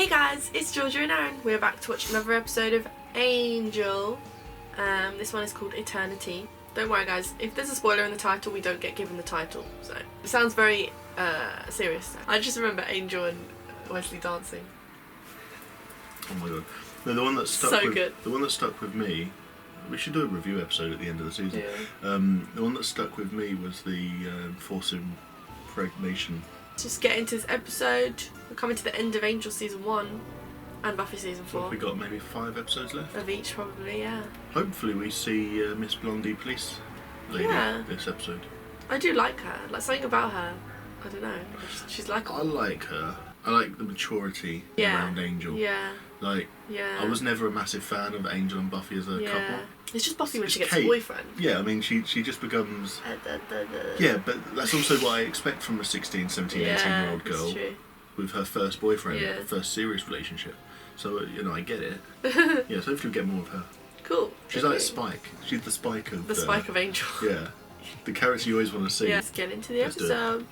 Hey guys, it's Georgia and Aaron. We're back to watch another episode of Angel. This one is called Eternity. Don't worry guys, if there's a spoiler in the title, we don't get given the title. So it sounds very serious. I just remember Angel and Wesley dancing. Oh my god. No, the one that stuck So with, good. The one that stuck with me, we should do a review episode at the end of the season. Yeah. The one that stuck with me was the forced impregnation. Just get into this episode. We're coming to the end of Angel season 1 and Buffy season 4. What, we got maybe 5 episodes left? Of each probably, yeah. Hopefully we see Miss Blondie Police Lady this episode. I do like her. Like something about her. I don't know. She's like. I like her. I like the maturity around Angel. Yeah. Like, I was never a massive fan of Angel and Buffy as a couple. It's just Buffy when she gets Kate. a boyfriend. Yeah, I mean, she just becomes... Yeah, but that's also what I expect from a 16, 17, 18-year-old girl with her first boyfriend, first serious relationship. So, you know, I get it. Yeah, so hopefully we get more of her. Cool. She's like Spike. She's the Spike of... The Spike of Angel. Yeah. The character you always want to see. Yeah, let's get into the episode.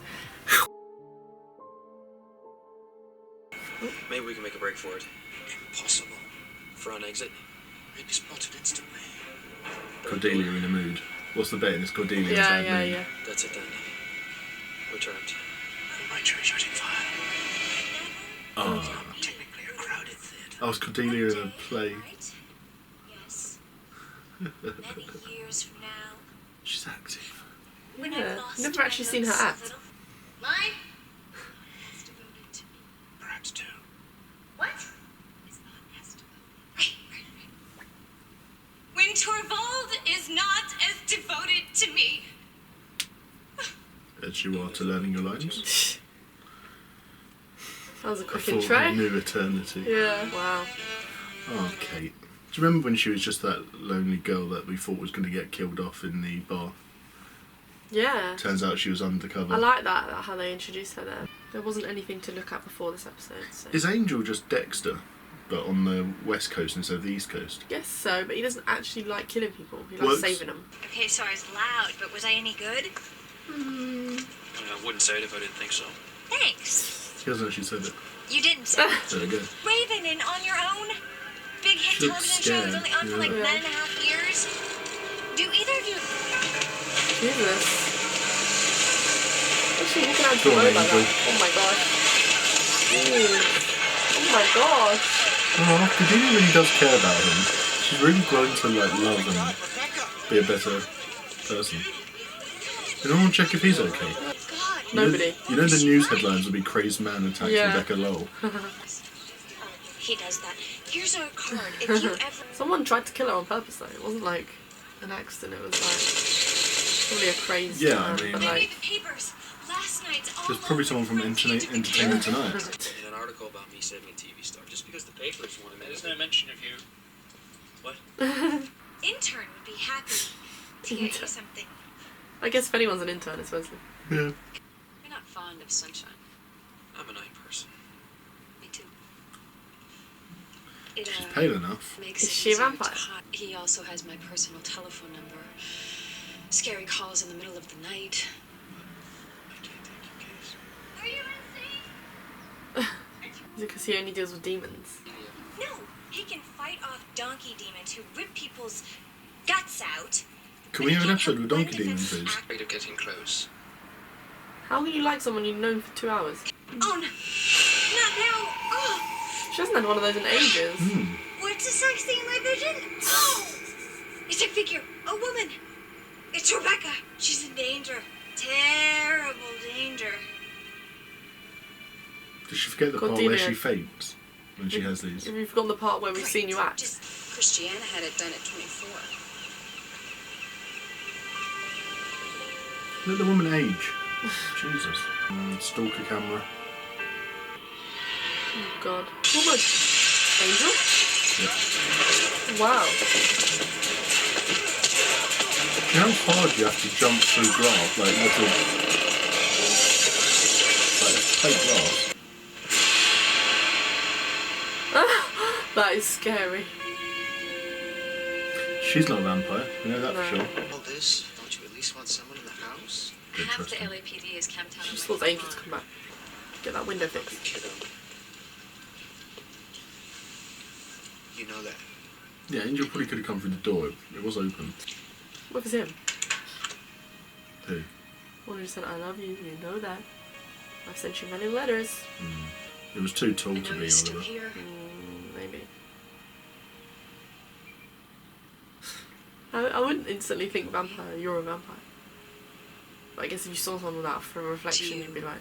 Maybe we can make a break for it. Impossible. For an exit. We'd be spotted instantly. Cordelia in a mood. What's the bet in this Cordelia Yeah. That's it then. We're trapped. My church shooting fire. Oh. It's not technically a crowded theatre. I was Cordelia in a play. Yes. Many years from now. She's active. When Yeah. I've lost Never my actually seen her love so act. little. Mine? It's devoted to me. Perhaps two. What? Is not as devoted. Right. When Torvald is not as devoted to me. As you are to learning your lines. That was a quick I thought intro. I knew eternity. Yeah. Wow. Oh, Kate. Do you remember when she was just that lonely girl that we thought was going to get killed off in the bar? Yeah. Turns out she was undercover. I like that how they introduced her there. There wasn't anything to look at before this episode. So. Is Angel just Dexter, but on the west coast instead of the east coast? Guess so, but he doesn't actually like killing people. He likes Works. saving them. Okay, so I was loud, but was I any good? I wouldn't say it if I didn't think so. Thanks. She hasn't actually said it. You didn't say it. There we go. Raven and On Your Own? Big hit She looks television show scared, was only on for like yeah. 9.5 years. Do either of you... Jesus. What's she walking out Go the on, road like Angel. that? Oh my gosh. Jeez. Oh my gosh. Oh, Cordelia really does care about him. She's really grown to like love and be a better person. Anyone check if he's okay? God. Nobody. You know the news headlines will be crazed man attacks Rebecca Lowell. He does that. Here's our card. If you ever... Someone tried to kill her on purpose though. It wasn't like an accident. It was like probably a crazy Yeah, man, I mean- but Maybe like the papers. Last night's all There's probably someone from Entertainment Tonight. In an article about me saving a TV star, just because the papers wanted me. There's no mention of you. What? Intern would be happy to get you something. I guess if anyone's an intern, it's Wesley. Yeah. You're not fond of sunshine. I'm a night person. Me too. It, She's pale enough. makes Is it she a easier vampire? to hide. He also has my personal telephone number. Scary calls in the middle of the night. I can't take your case. Are you insane? Is it because he only deals with demons? No, he can fight off donkey demons who rip people's guts out. Can we have an episode with Donkey Demon, please? Afraid of getting close. How can you like someone you've known for 2 hours? Oh no, not now. Oh, She hasn't had one of those in ages. what's a sex thing in my vision? Oh, it's a figure, a woman. It's Rebecca. She's in danger. Terrible danger. Did she forget the part where Cordelia. she faints when she has these? Have you forgotten the part where we've seen you act? Just Christiana had it done at 24. Let the woman age. Jesus. Stalker camera. Oh god. Woman. Angel? Yeah. Wow. You know how hard you have to jump through glass? Like, what's it? Like, it's plate glass. That is scary. She's not a vampire, you know that for No. sure. All this, don't you at least want someone in the house? Half the Interesting. LAPD is camped out She on just my wants Angel to farm. come back. Get that window fixed. Kiddo. You know that. Yeah, Angel probably could have come through the door. It was open. What was him? Who? One who said, I love you, you know that. I've sent you many letters. It was too tall I to know be, you're still Oliver. here. Maybe. I wouldn't instantly think vampire, you're a vampire. But I guess if you saw someone without for a reflection, you'd be like...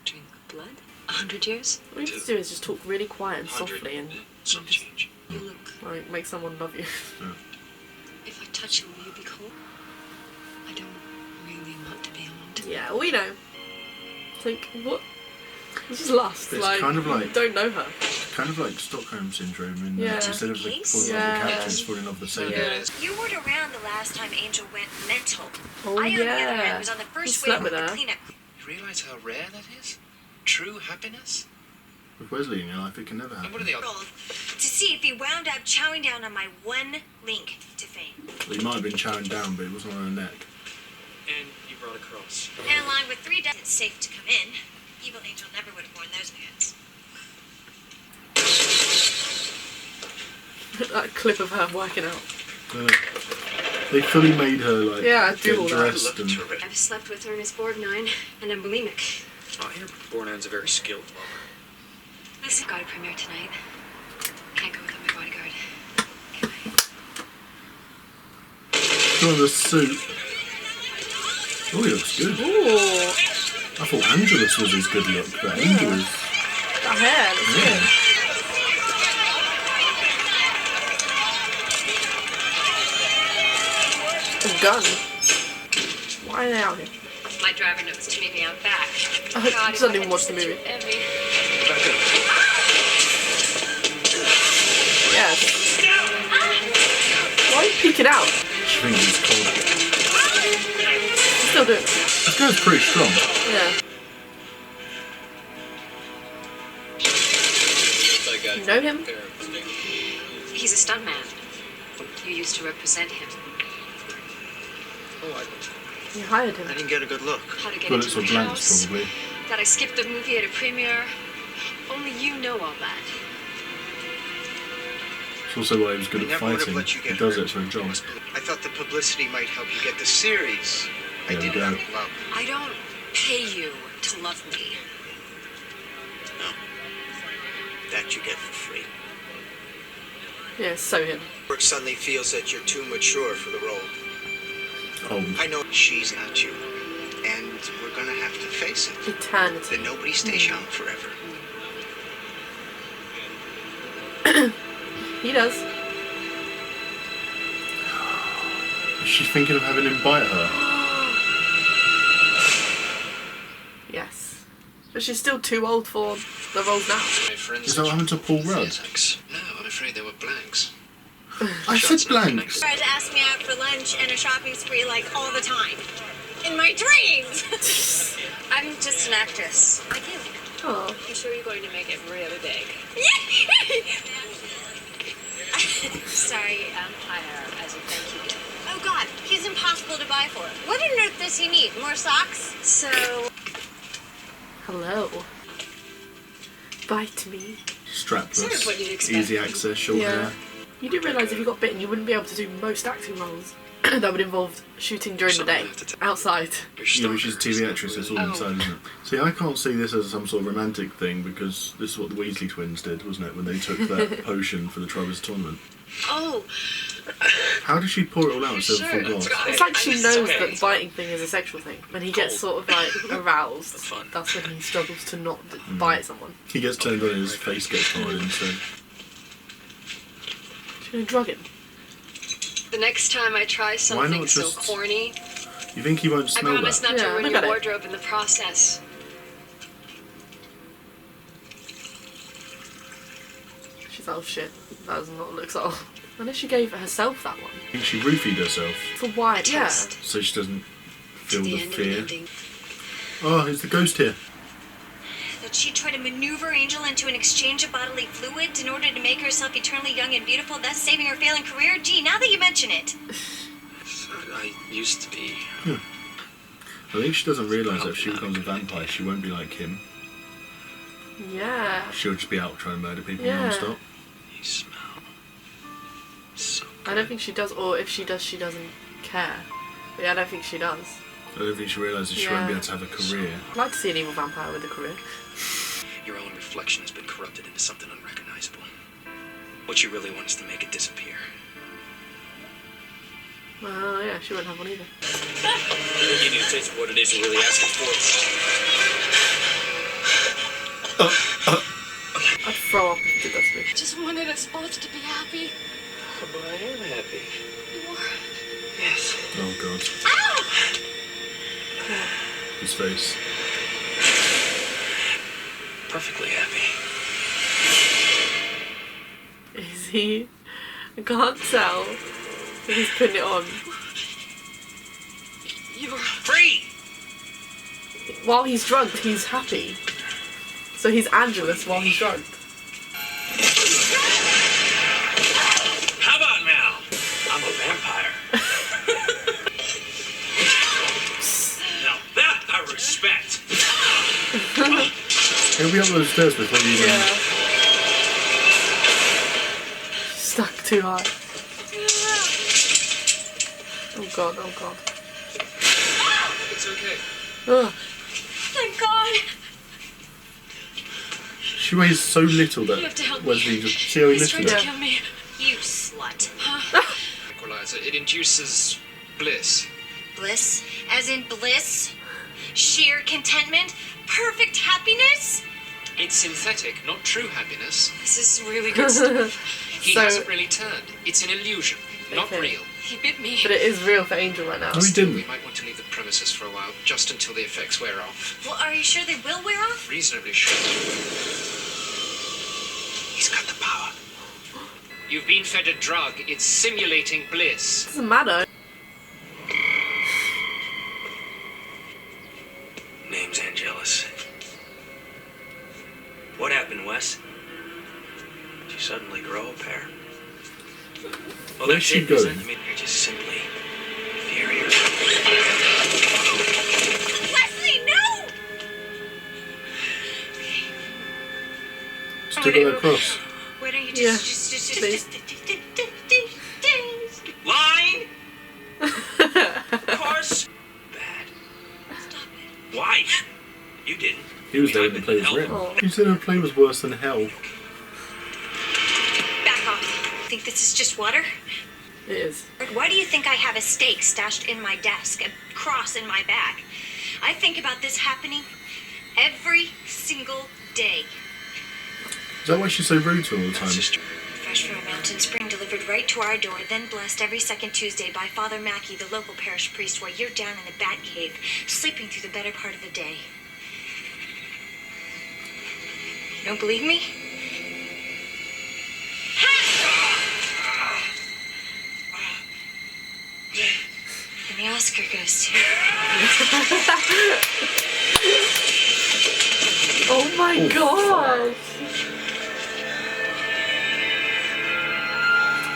Drink blood? 100 years? What you need to do is just talk really quiet and softly and Some just, change. You look... like, make someone love you. If I touch you, will you be cold? I don't really want to be harmed. Yeah, we know. It's like, what? This is lust. It's like, kind of like- you don't know her. Kind of like Stockholm Syndrome, in Yeah. that instead of like, falling in love with the Yeah. characters, falling in love with the savior. Yeah. You weren't around the last time Angel went mental. Oh, I, on the other yeah. hand, was on the He first slept wave with of the her. cleanup. You realize how rare that is? True happiness? With Wesley in your life, it can never And what happen. are the odds? Rolled to see if he wound up chowing down on my one link to fame. Well, he might have been chowing down, but it wasn't on her neck. And you brought a cross. And along with 3 dozen, it's safe to come in. Evil Angel never would have worn those pants. That clip of her working out. They fully made her like Yeah, do get all that. dressed and Terrific. I've slept with her in his Borgnine, and I'm bulimic. I hear Borgnon's a very skilled lover. Listen, got a premiere tonight. Can't go without my bodyguard. Can I? got the suit. Oh, he looks good. Ooh, I thought Angelus was his good look, but Angel is. that hair looks Yeah. good. A gun. Why are they out here? My driver knows to meet me out back. I don't even watch the movie. Yes. Why are you peeking out? She thinks it's cold. Still doing it. This guy's pretty strong. Yeah. You know him? He's a stuntman. You used to represent him. Oh, You hired I him. didn't get a good look. How to get Bullets into or a blanks, house. probably. That I skipped the movie at a premiere. Only you know all that. It's also why he was good I at never would have fighting. let you He get does hurt. it for a job. I thought the publicity might help you get the series. I There we did go. it out of love. I don't pay you to love me. No. That you get for free. Yeah, so him. Brooke suddenly feels that you're too mature for the role. Oh, I know she's not you. And we're gonna have to face it. Eternity. That nobody stays young forever. He does. is she thinking of having him bite her? Yes. But she's still too old for the roles now. My friends Is that what happened to Paul Rudd? physics. No, I'm afraid they were blanks. I said blanks. Tries to ask me out for lunch and a shopping spree like all the time. In my dreams! I'm just an actress. I do. Oh. I'm sure you're going to make it really big. Sorry, empire as a thank you gift. Oh God, he's impossible to buy for. What on earth does he need? More socks? So... Hello. Bite me. Sort of Strapless, what you'd expect. easy access, short Yeah. hair. You do realise if you got bitten, you wouldn't be able to do most acting roles that would involve shooting during the day, outside. Yeah, but she's a TV actress, it's all Oh. inside, isn't it? See, I can't see this as some sort of romantic thing because this is what the Weasley twins did, wasn't it? When they took that potion for the Triwizard Tournament. Oh, How did she pour it all out instead of full glass? It's like she knows that the biting thing is a sexual thing. When he gets sort of like aroused, Fun. that's when he struggles to not bite someone. He gets turned on and his face gets covered instead. She's gonna drug him. the next time I try something not so just corny, You think he won't I smell promise that? not to Yeah, ruin look your at it. wardrobe in the process. She's like, oh shit, that does not look so. Unless she gave herself that one. I think she roofied herself For why? Yeah. Test. so she doesn't feel The the end of fear. an ending. Oh, it's the ghost here. That she'd try to maneuver Angel into an exchange of bodily fluids in order to make herself eternally young and beautiful, thus saving her failing career? Gee, now that you mention it. I used to be. I think she doesn't realise that if she becomes a vampire, she won't be like him. Yeah. She'll just be out trying to murder people Yeah. non-stop. You smell. I don't think she does, or if she does, she doesn't care. But yeah, I don't think she does. I don't think she realises she won't be able to have a career. I'd like to see an evil vampire with a career. Your own reflection has been corrupted into something unrecognizable. What you really want is to make it disappear. Well, yeah, she won't have one either. You need to taste what it is you're really asking for. I'd throw up if you did that to me. I just wanted us both to be happy. But I am happy. You are. Yes. Oh god. Ow! His face. Perfectly happy. Is he? I can't tell. He's putting it on. You're Free! While he's drunk, he's happy. So he's Angelus while he's drunk. How about now? I'm a vampire. Now that I respect. He'll be up those stairs before you even... Yeah. Stuck too hard. Oh god, oh god. It's okay. Ugh. Thank God. She weighs so little You have to that help Wesley me. just... See how he He's lifted trying to her? kill me. You slut. Tranquilizer, it induces bliss. Bliss? As in bliss? Sheer contentment? Perfect happiness? It's synthetic, not true happiness. This is really good stuff. He So- hasn't really turned. It's an illusion, not Okay. real. He bit me. But it is real for Angel right now. No, he We didn't. might want to leave the premises for a while, just until the effects wear off. Well, are you sure they will wear off? Reasonably sure. He's got the power. You've been fed a drug. It's simulating bliss. Doesn't matter. Name's Angelus. What happened, Wes? Did you suddenly grow a pair? Well, Where's she isn't going? it? I mean, you're just simply inferior. Leslie, no! Still got that cross. Why don't you Yeah. just Line! Of course. Bad. stop it. Why? You didn't. He was I there mean, when the I've play been was written. helpful. He said the play was worse than hell. Back off. Think this is just water? It is. Why do you think I have a steak stashed in my desk, a cross in my bag? I think about this happening every single day. Is that why she's so rude to him all the time? That's just Fresh from a mountain spring delivered right to our door, then blessed every second Tuesday by Father Mackey, the local parish priest, while you're down in the bat cave, sleeping through the better part of the day. You don't believe me? And the Oscar goes to... Oh my god!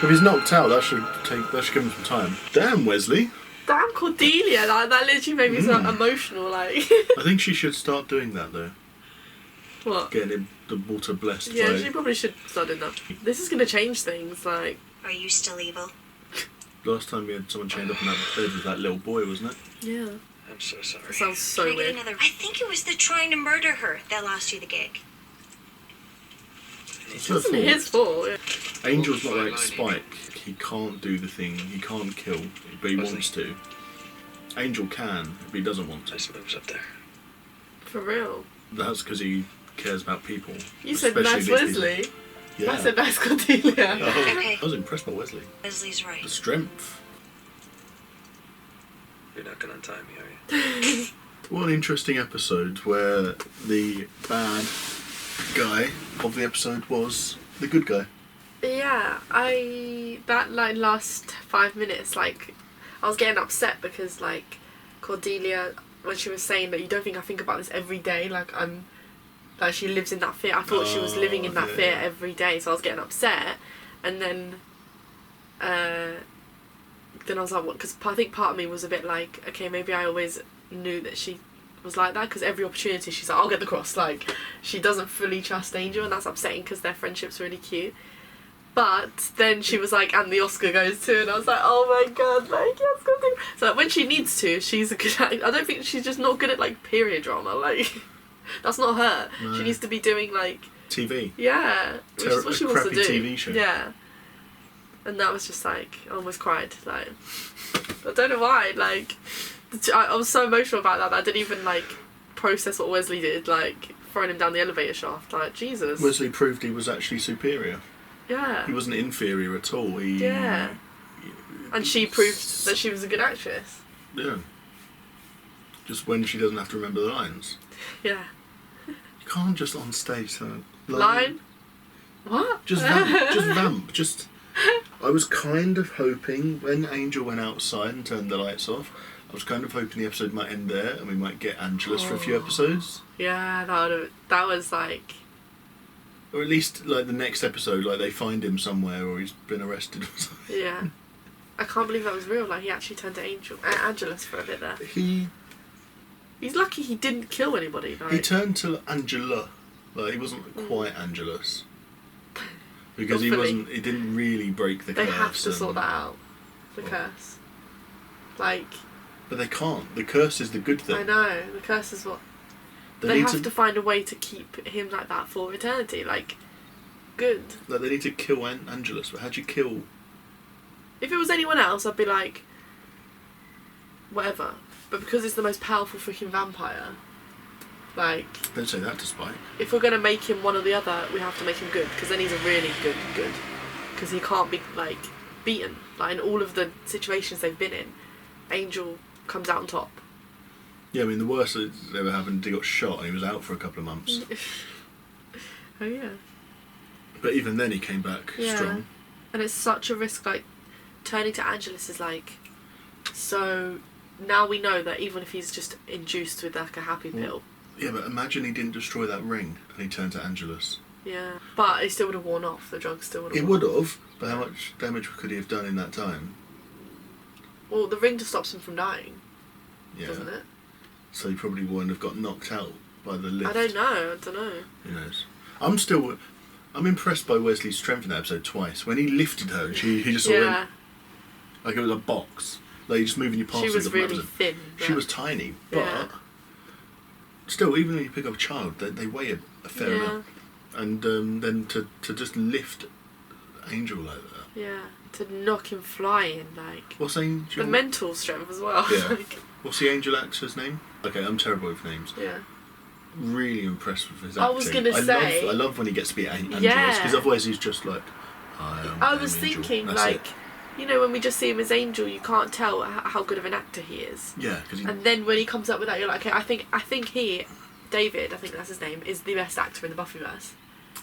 If he's knocked out, that should give him some time. Damn, Wesley. Damn Cordelia, that literally made me so emotional, like. I think she should start doing that though. What? Getting him the water blessed Yeah, by... she probably should start doing that. This is gonna change things, like. Are you still evil? Last time we had someone chained up in that bed with that little boy, wasn't it? Yeah. I'm so sorry. That sounds so Can I get weird. another? I think it was the trying to murder her that lost you the gig. It's It her wasn't fault. his fault. Yeah. Angel's not like Spike. He can't do the thing. He can't kill, but he wants to. Angel can, but he doesn't want to. Nice moves up there. For real. That's because he cares about people. You said especially nice these Wesley. people. Yeah. I said nice Cordelia. Oh, Okay. I was impressed by Wesley. Leslie's right. The strength. You're not gonna untie me, are you? What an interesting episode where the bad guy of the episode was the good guy. Yeah, that like last 5 minutes, like I was getting upset because like Cordelia, when she was saying that you don't think I think about this every day, like she lives in that fear. I thought she was living in that yeah. fear every day, so I was getting upset. And then I was like, what? Because I think part of me was a bit like, okay, maybe I always knew that she was like that, because every opportunity she's like, I'll get the cross. Like she doesn't fully trust Angel, and that's upsetting because their friendship's really cute. But then she was like, and the Oscar goes to, and I was like, oh my god, like, yes, good thing. So like, when she needs to, she's a good actor. I don't think she's just not good at like period drama. Like, that's not her. No. She needs to be doing like TV. Yeah, which is what she wants to do. TV show. Yeah, and that was just like, I almost cried. Like, I don't know why. Like, I was so emotional about that I didn't even like process what Wesley did. Like, throwing him down the elevator shaft. Like, Jesus. Wesley proved he was actually superior. Yeah. He wasn't inferior at all. And she proved that she was a good actress. Yeah. Just when she doesn't have to remember the lines. Yeah. You can't just on stage line? What? Just vamp. I was kind of hoping when Angel went outside and turned the lights off, I was kind of hoping the episode might end there and we might get Angelus for a few episodes. Yeah, that was like... Or at least, like, the next episode, like, they find him somewhere or he's been arrested or something. Yeah. I can't believe that was real. Like, he actually turned to Angelus for a bit there. He's lucky he didn't kill anybody. Like. He turned to Angela. Like, he wasn't quite Angelus. Because he didn't really break the curse. They have to sort that out. The curse. Like... But they can't. The curse is the good thing. I know. The curse is what... They have to find a way to keep him like that for eternity. Like, good. Like, they need to kill Angelus. But how'd you kill... If it was anyone else, I'd be like... whatever. But because it's the most powerful freaking vampire... Like... Don't say that to Spike. If we're going to make him one or the other, we have to make him good. Because then he's a really good. Because he can't be, like, beaten. Like, in all of the situations they've been in, Angel comes out on top. Yeah, I mean, the worst that ever happened, he got shot and he was out for a couple of months. Oh, yeah. But even then he came back strong. And it's such a risk, like, turning to Angelus is like... So, now we know that even if he's just induced with, like, a happy pill... Yeah, but imagine he didn't destroy that ring and he turned to Angelus. Yeah. But it still would have worn off. The drug still would have It would have, but how much damage could he have done in that time? Well, the ring just stops him from dying. Yeah. Doesn't it? So he probably wouldn't have got knocked out by the lift. I don't know. Who knows? I'm impressed by Wesley's strength in that episode twice. When he lifted her and he just saw him, like it was a box. Like you just moving your parts. She was really thin. She was tiny, but still, even when you pick up a child, they weigh a fair amount. And then to just lift Angel like that. Yeah, to knock him flying, like... What's Angel? The mental strength as well. Yeah. Like, what's the Angel actor's name? Okay, I'm terrible with names. Yeah. Really impressed with his acting. I was going to say... I love when he gets to be Angelus, because otherwise he's just like, I was thinking, like, you know, when we just see him as Angel, you can't tell how good of an actor he is. Yeah. And then when he comes up with that, you're like, okay, I think he, David, I think that's his name, is the best actor in the Buffyverse.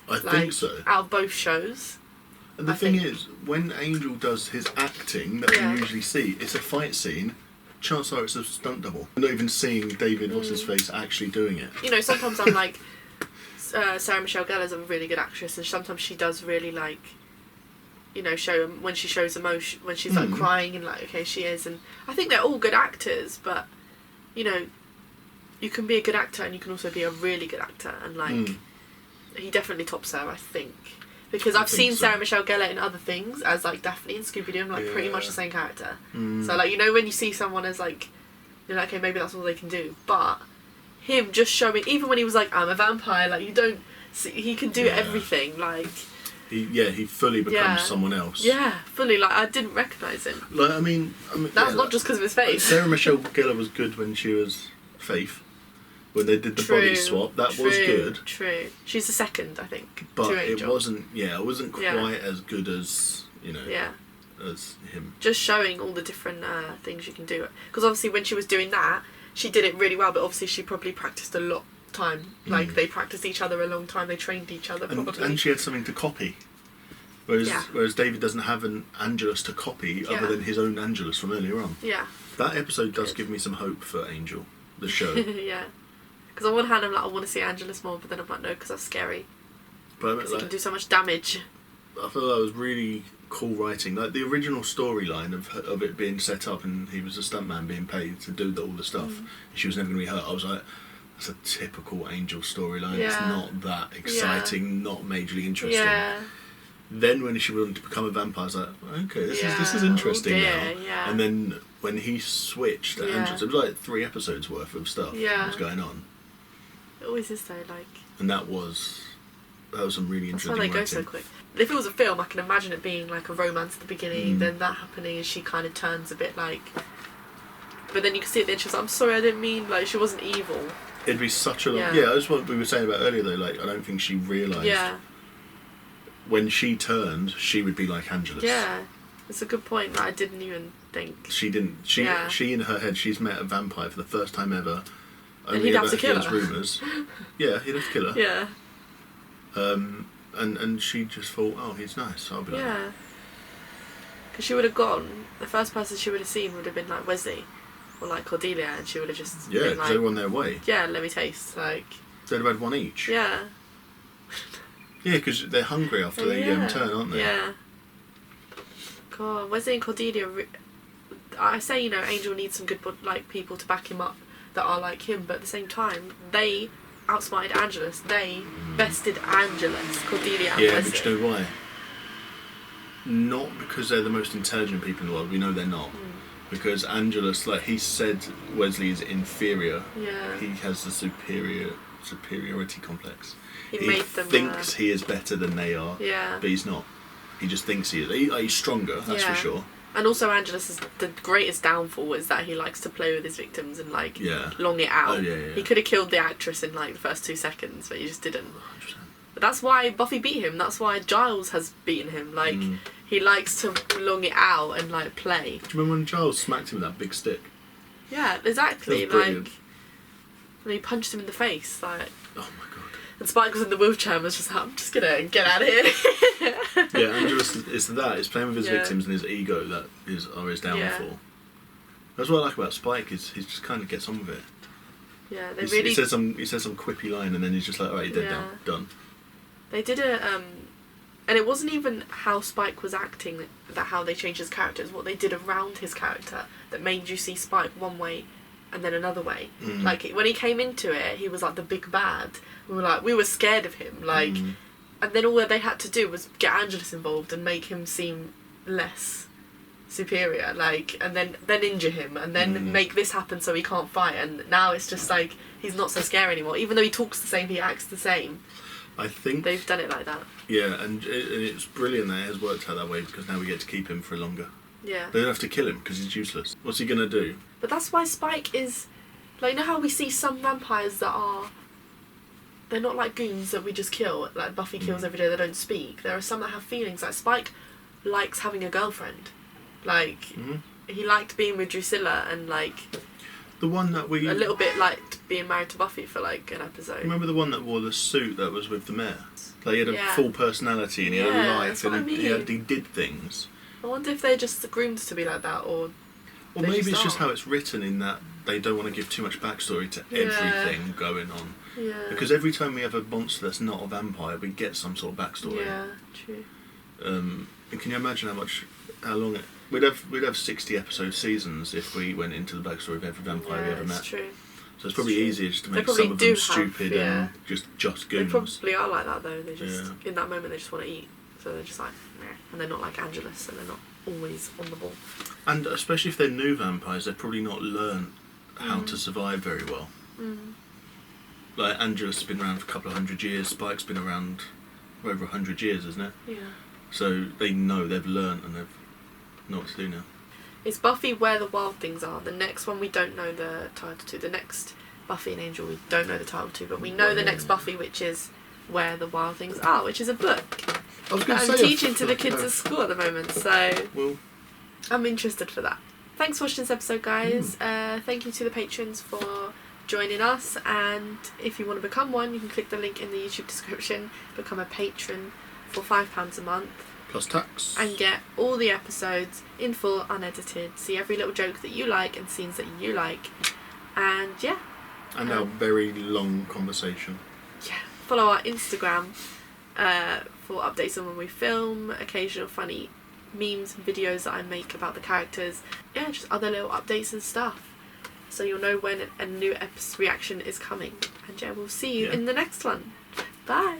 I think so. Out of both shows. And the thing is, when Angel does his acting that we usually see, it's a fight scene. Chances are it's a stunt double. I'm not even seeing David, what's his face, actually doing it. You know, sometimes I'm like, Sarah Michelle Gellar's a really good actress, and sometimes she does really like, you know, when she shows emotion, when she's like crying and like, okay, she is, and I think they're all good actors, but you know, you can be a good actor and you can also be a really good actor, and like, he definitely tops her, I think. Because I've seen Sarah Michelle Gellar in other things as like Daphne and Scooby-Doo, and like pretty much the same character. So like, you know, when you see someone as like, you're like, okay, maybe that's all they can do. But him just showing, even when he was like, I'm a vampire, like you don't see, he can do everything. Like he fully becomes someone else. Yeah, fully. Like I didn't recognise him. Like I mean that's not just because of his face. Sarah Michelle Gellar was good when she was Faith. When they did the body swap, that was good. True. She's the second, I think. But it wasn't quite as good as, you know, as him. Just showing all the different things you can do. Because obviously when she was doing that, she did it really well, but obviously she probably practiced a lot of time. Like, they practiced each other a long time, they trained each other probably. And she had something to copy. Whereas David doesn't have an Angelus to copy other than his own Angelus from earlier on. Yeah. That episode does give me some hope for Angel, the show. Yeah. Because on one hand I'm like, I want to see Angelus more, but then I'm like, no, because that's scary. Because he can do so much damage. I thought that was really cool writing. Like the original storyline of it being set up and he was a stuntman being paid to do all the stuff. And she was never going to be hurt. I was like, that's a typical Angel storyline. It's not that exciting, not majorly interesting. Yeah. Then when she wanted to become a vampire, I was like, okay, this is interesting now. Yeah. And then when he switched to Angelus, it was like 3 episodes worth of stuff that was going on. It always is though, like. And that was some really interesting writing. That's why they go so quick. If it was a film, I can imagine it being like a romance at the beginning, then that happening, and she kind of turns a bit like. But then you can see at the end, she's like, I'm sorry, I didn't mean, like, she wasn't evil. It'd be such a long... Yeah, that's what we were saying about earlier, though. Like, I don't think she realised... Yeah. When she turned, she would be like Angelus. Yeah. It's a good point that I didn't even think. She didn't... She in her head, she's met a vampire for the first time ever. And he'd have to kill her. Rumours. Yeah, he'd have to kill her. Yeah. And she just thought, oh, he's nice, I'll be like... Yeah. Because she would have gone... The first person she would have seen would have been, like, Wesley. Or like Cordelia, and she would have just been like, they were on their way. Yeah, let me taste, like... They'd have had one each. Yeah. Yeah, because they're hungry after they turn, aren't they? Yeah. God, Wesley and Cordelia... I say, you know, Angel needs some good like people to back him up that are like him, but at the same time, they outsmarted Angelus. They bested Angelus, Cordelia and Wesley. Yeah, but you know why? Not because they're the most intelligent people in the world. We know they're not. Because Angelus, like he said, Wesley is inferior. Yeah. He has the superiority complex. He thinks he is better than they are. Yeah. But he's not. He just thinks he is. He's stronger, that's for sure. And also Angelus' the greatest downfall is that he likes to play with his victims and like long it out. Oh, yeah. He could have killed the actress in like the first 2 seconds, but he just didn't. 100%. But that's why Buffy beat him. That's why Giles has beaten him. Like he likes to long it out and like play. Do you remember when Giles smacked him with that big stick? Yeah, exactly. Like when he punched him in the face, like. Oh my god. And Spike was in the wheelchair and was just like, I'm just gonna get out of here. Yeah, Angelus is that. It's playing with his victims and his ego that are his downfall. Yeah. That's what I like about Spike is he just kind of gets on with it. Yeah, he says some quippy line and then he's just like, alright, you're dead now, done. They did and it wasn't even how Spike was acting that how they changed his character. It's what they did around his character that made you see Spike one way and then another way. Like when he came into it, he was like the big bad. We were scared of him, like, and then all that they had to do was get Angelus involved and make him seem less superior, like, and then injure him and then make this happen so he can't fight. And now it's just like he's not so scary anymore, even though he talks the same, he acts the same. I think they've done it like that. Yeah, and it's brilliant that it has worked out that way because now we get to keep him for longer. Yeah. They don't have to kill him because he's useless. What's he gonna do? But that's why Spike is, like, you know how we see some vampires that are, they're not like goons that we just kill, like Buffy kills every day, they don't speak. There are some that have feelings, like Spike likes having a girlfriend. Like, he liked being with Drusilla and, like... The one that we... A little bit liked being married to Buffy for, like, an episode. Remember the one that wore the suit that was with the mayor? Like, he had a full personality and he had a life and he did things. I wonder if they're just groomed to be like that, or maybe it's just how it's written in that they don't want to give too much backstory to everything going on. Yeah. Because every time we have a monster that's not a vampire, we get some sort of backstory. Yeah, true. And can you imagine how long it... We'd have 60 episode seasons if we went into the backstory of every vampire we ever met. True. So it's probably easier just to make some of them stupid and just goons. They probably are like that though. They just in that moment they just want to eat, so they're just like, meh. And they're not like Angelus, and they're not always on the ball. And especially if they're new vampires, they've probably not learned how to survive very well. Like Angelus has been around for a couple of 100 years. Spike's been around for over 100 years, isn't it? Yeah. So they know, they've learned, and they've know what to do now. It's Buffy Where the Wild Things Are. The next one we don't know the title to. The next Buffy and Angel we don't know the title to, but we know the next Buffy, which is Where the Wild Things Are, which is a book I'm teaching to the kids at school at the moment, so I'm interested for that. Thanks for watching this episode, guys. Thank you to the patrons for joining us, and if you want to become one, you can click the link in the YouTube description, become a patron for £5 a month. Plus tax. And get all the episodes in full, unedited. See every little joke that you like and scenes that you like. And yeah. And our very long conversation. Yeah. Follow our Instagram for updates on when we film, occasional funny memes and videos that I make about the characters. Yeah, just other little updates and stuff. So you'll know when a new reaction is coming. And yeah, we'll see you in the next one. Bye.